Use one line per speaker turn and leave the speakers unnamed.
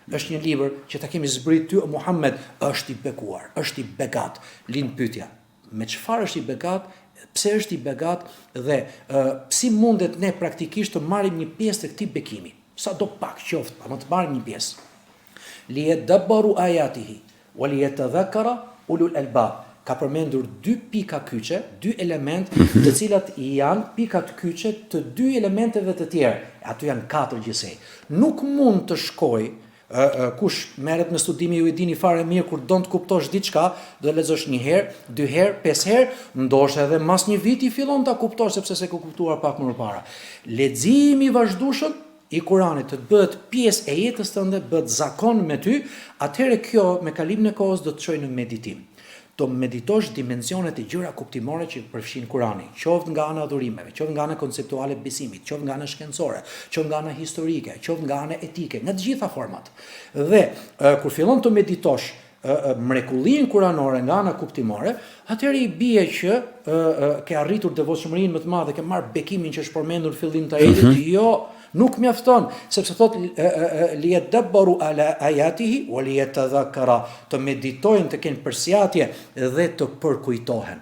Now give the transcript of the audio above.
Është një libër që ta kemi zbrit ty, Muhammed është i bekuar, është i begat. Lind pyetja, me çfarë është i begat? Pse është i begat dhe si mundet ne praktikisht të marrim një pjesë të këtij bekimi? Sa do pak qoftë, ama të marrim një pjesë. Liyadabbaru ayatihi wa liyatadhakkara ulul albab. Ka përmendur dy pika kyçe, dy element të cilat janë pika të kyçe të dy elementeve të tjerë. Aty janë 4 gjithsej. Nuk mund të shkoj kush merret me studimi ju e dini fare mirë kur don të kuptosh diçka, do lexosh një herë, 2 herë, 5 herë, ndoshta edhe mas një viti fillon ta kuptosh sepse s'e ke kuptuar pak më parë. Leximi i vazhdueshëm i Kuranit të bëhet pjesë e jetës tënde, bëhet zakon me ty, atëherë kjo me kalimin e kohës do të çojë në meditim. Do meditosh dimensionet e gjëra kuptimore që përfshin Kurani, qoftë nga ana adhurimeve, qoftë nga ana konceptuale besimit, qoftë nga ana shkencore, qoftë nga ana historike, qoftë nga ana etike, nga të gjitha format. Dhe kur fillon të meditosh mrekullin kuranore nga ana kuptimore, atëherë i bie që ke arritur devotshmërinë më të madhe, ke marr bekimin që është përmendur në fillim të ajetit. Jo, nuk mjafton, sepse thot liyadabbaru ala ayatihi wa liyatadhakkara, të meditojnë, të kenë përsjatje dhe të përkujtohen.